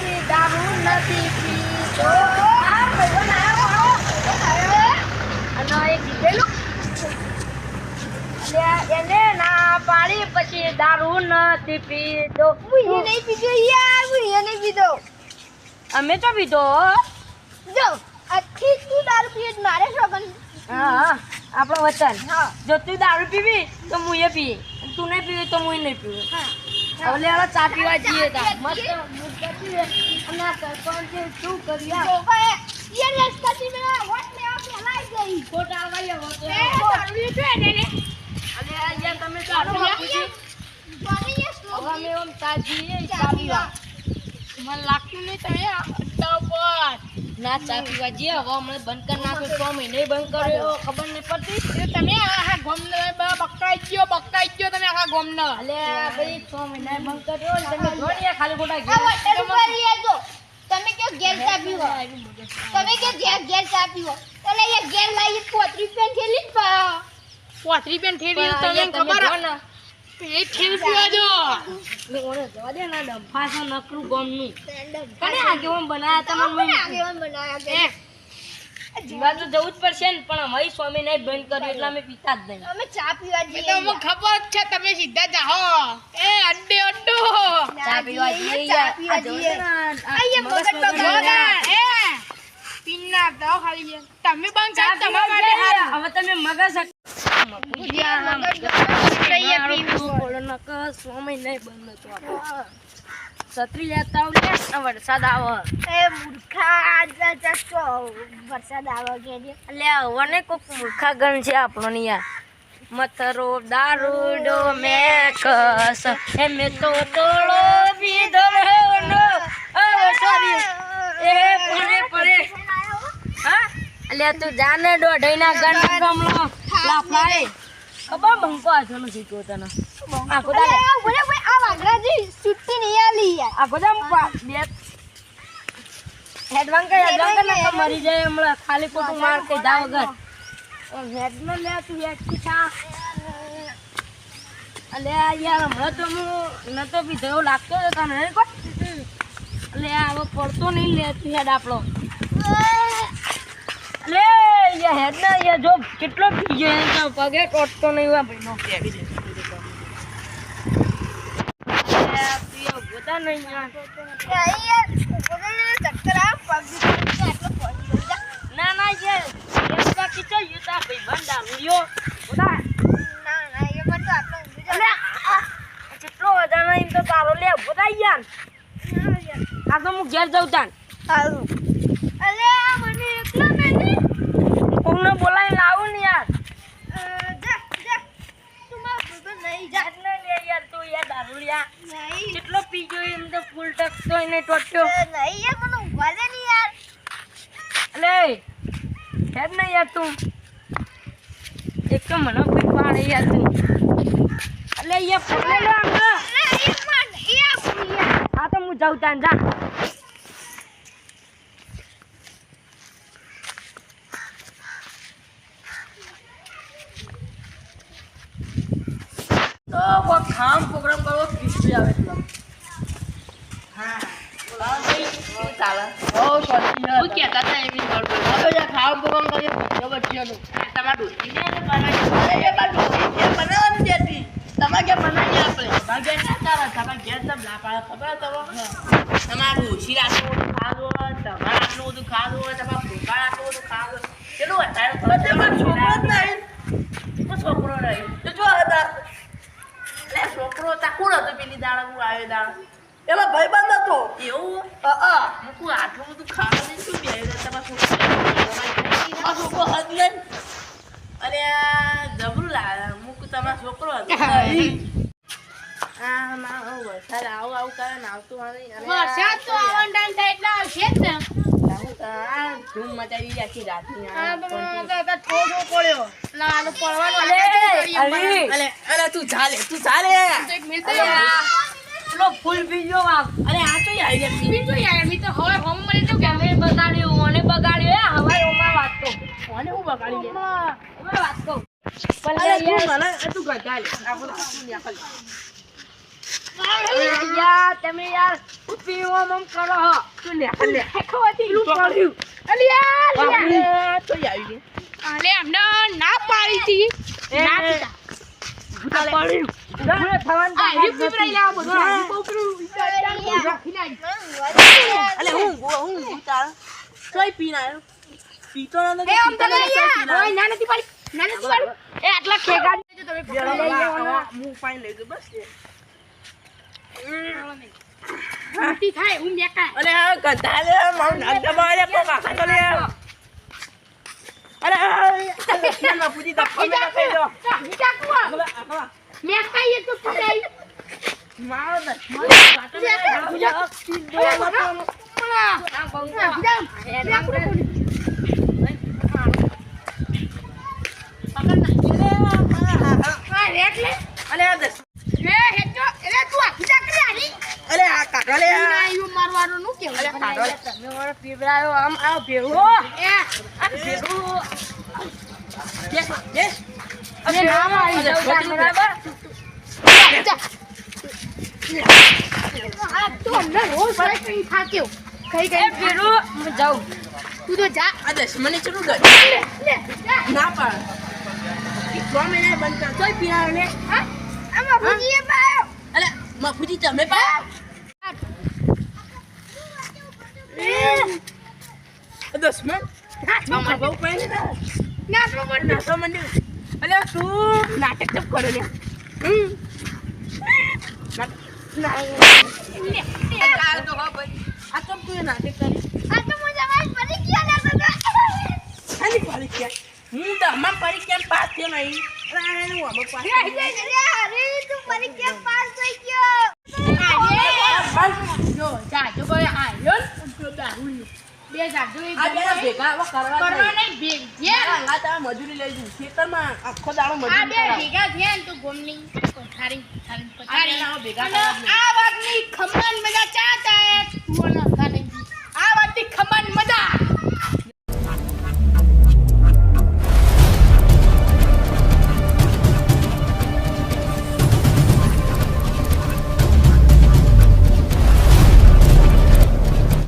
પછી દારૂ નથી પીતો. અને એક કીધેલું એને ના પાડી પછી દારૂ નથી પીતો. હું નહીં પીધો યાર, હું નહીં પીધો. અમે તો પીધો. જો આખી તું દારૂ પીએ તો મારે શોખન. હા આપણો વચન. હા. જો તું દારૂ પીવી તો હું એ પી, તું નહીં પીવી તો હું નહીં પીવું. હા. હવે લેવા ચા પીવા જઈએ તા મસ્ત મુદ્દતી અને આ સરપંચ શું કર્યા જો યાર રસ્તાથી મેં વોટ લેવા પહેલા ગઈ. ખોટા આવ્યા હોત એ દારૂ છે ને ને. અલે યાર તમે તો આટલું પૂછી જોની યાર હવે સ્લો. અમે ઓમ ચા જઈએ ચા પીવા. મને લાગતું નહીં તમે અડ્ડા ઉપર. ના ચા પીવા જઈએ હવે હમણાં બંધ કરી નાખ્યો 6 મહિને બંધ કર્યો ખબર નહીં પડતી. તમે આખા ગોમને બકરાઈ ગયો તમે આખા ગોમને. અલે ભાઈ 6 મહિને બંધ કર્યો ને તમે જોડીએ ખાલી ખોટા આ વોટર ઉપર લેજો. તમે કયો ઘેર ચા પીવો, તમે કયો ઘેર ચા પીવો. એટલે એ ઘેર લાવી 35 પેન થેલી જ પાડો. 35 પેન થેલી તમને ખબર ને એ થેલી પીવા જો. ઓને જવા દે ના ડંફાસો નકરું ગોમનું કને આગેવાન બનાયા તમને આગેવાન બનાયા કે જીવા તો જવું જ પડશે ને પણ અમારી સ્વામી નહીં બંધ કર્યું એટલે અમે પીતા જ નહીં. અમે ચા પીવા જઈએ. તો અમને ખબર જ છે તમે સીધા જાઓ એ અડ્ડે અડ્ડો ચા પીવા જઈએ ચા યાર. પીવા આ જોવો જઈએ. છે ને આ અહીંયા મગજ મગજ બગડે બગડે. ને. એ પિન્ના દો ખાલી છે. તમે બંધ ચા કરો તમારા પીવા માટે જઈએ. હારું. હવે તમે મગજ છત્રી લેતા આવ લે આ વરસાદ આવે એ મૂર્ખા વરસાદ આવે કે એટલે આવને કોક મૂર્ખા ગણ છે આપણો ને યાર મથરો દારૂડો મેકસ એ મે તો તોળો પીધો નો સોરી એ પરે હા એટલે તું જાને દોઢઈના ગણ ગમલો લાફાય ખબર બંકો આછો ન શીખ્યો તને આ કોદા બોલે ભાઈ આ વાગરાજી સુટ્ટી નહીં આલી યાર. આ કોદા બે હેડવાન કે ના મરી જાય હમણાં ખાલી ખોટું માર કે જા વગર હેડ ન લે તું એક પીઠા અલે યાર હમણાં તો હું નતો પીધો એવું લાગતો હતો તને કો અલે આવો પડતો નહીં લે તું હેડ આપણો અલે યાર હેડ ના યાર જો કેટલો પી ગયો એમ તો પગે ટોટતો નહીં હોય ભાઈ નો કેવી દે ગોતા નહીં યાર યાર બોલે ચક્કર આ પગ એટલો પડી જા. ના ના યાર એ બાકી તો યુતા ભાઈ બંધા લ્યો ગોતા ના ના એ મત આટલો ઊંઘી જા. અલે કેટલો વધારે એમ તો તારો લે ગોતા યાર આ તો હું ઘેર જાઉં તાન હારું. અલે આ મને એકલો નહીં. કોઈને બોલાવી લાવું ને યાર જા તું મારો ભગવાન નહીં જા. એટલે લે યાર તું યાર દારૂડિયા નહીં કેટલો પી ગયો એમ તો ફૂલ ટકતો એને ટોટ્યો નહીં યાર મને ઊંઘવા દે ને યાર. અલે હેડ ને યાર તું એક તો મને કોઈ પાડે યાર તું અલે યાર ફોટો લે આમ અરે એ મન એ આપું યાર. આ તો હું જાઉં તાન જા તો કોઈ ખામ પ્રોગ્રામ કરવો કિસ્સી આવે એટલે હા બોલાવો ભાઈ શું ચાલે બહુ શાંતિ છે. શું કહેતા હતા એમની ગડબડ? હવે યાર ખાવા પ્રોગ્રામ કરીએ જબરજસ્ત. તમારા ડોસીને એને બનાવી. અરે એ બાર ડોસી જે બનાવવાની જ હતી. તમારે ઘેર બનાવીએ આપણે. તમારા ઘેર ના ચાલે. તમારા ઘેર તો ના પાડે. ખબર તમને? તમારા ડોસી આટલું બધું ખાધું હોય, તમારે આટલું બધું ખાધું હોય, તમારા ભૂખા આટલું બધું ખાધું હોય. કેટલું વધારે બધે પણ છોકરો જ નહીં. પણ છોકરો નહીં. તો જો હતા. એટલે છોકરો હતા. કોણ હતો પેલી દાડા હું આવ્યો દાડા? એનો ભાઈબંધ હતો. એવું હા મૂકું આટલું બધું ખાવાનું શું બે તમારા છોકરો છોકરો હદ લઈને અને જબરું લાગે મૂકું તમારો છોકરો હતો આ મારો વરસાદ આવું આવું કરે ને આવતું નહીં અને વરસાદ તો આવવાનો ટાઈમ થાય એટલે આવશે જ ને. આ ધૂમ મચાવી આખી રાતની આ તો થોડો પડ્યો. ના આ તો પડવાનો અરે અરે તું ચાલે એક મિનિટ પેલો ફૂલ પી ગયો બાપ અરે આ તો આવી ગયા બીજું યાર મી તો હવે હોમ મળી તો તમે બગાડ્યું મને બગાડ્યો હવારે ઓમાં વાત કહું કોને હું બગાડી દે ઓમાં વાત કહું અરે તું મને તું ગજા લે આપણે યાર તમે યાર પીવો મમ કરો હો તું લે લે પેલું પડ્યું તો આવી ગઈ અરે અમને ના પાડી હતી ના પીતા. પડ્યું ઉભરે થવાનું આ રી પીવરાઈ લાવો બધું આ પોપરું રાખી નાખ. અલે હું તાર તોય પીને આવ્યો પીતો ન એ આમ તો નહીં યાર. ઓય ના નથી પાડી. ના નથી પાડી. એ આટલા ખેગા જો તમે હું પાણી લઈ ગયો બસ ઉલટી થાય હું મેકા. અરે આ ગધા લે મારું નાક દબાવે કો કાકા તો લે અરે ના પૂજી દપ્પા મે નાખી દો બીજા કુવા મેકા એ તો પડાઈ. મારો દસ અલે આ દસ અલે આ કાકા લે તમે મને પીવડાયો આમ આવ ભેળો આ ભેળો બેસ અને ના મારી જાવ બરાબર એ ભેળો હું જાઉં આ દસ મને ચલું ગયો ના પાડ 3 મહિના બંધ કર તોય પીનારો ને અલે મફુજી તમે પા દસ મન મામા બહુ પહેલે નાસો મંડી અલે તું નાટક ચપ કરે લે આ તો હા ભાઈ આ તો તું નાટક કરી ખાલી પરીક્ષા હું તો હમણાં પરીક્ષા પાસ થયો નહીં અરે હું હમણાં પાસ જો જાજો કોઈ આયો બે જાજો આ બે ભેગા આવા કરવા કરવા નહીં ભેગા આ તારા મજૂરી લઈ જઉં ખેતરમાં આખો દાડો આ મજૂરી બે કરાવ ભેગા થયા ને તો ગોમની પથારી આ બે ભેગા કરવા જ નહીં. આ વાતની ખમણ બધા ચા થાય તુઓના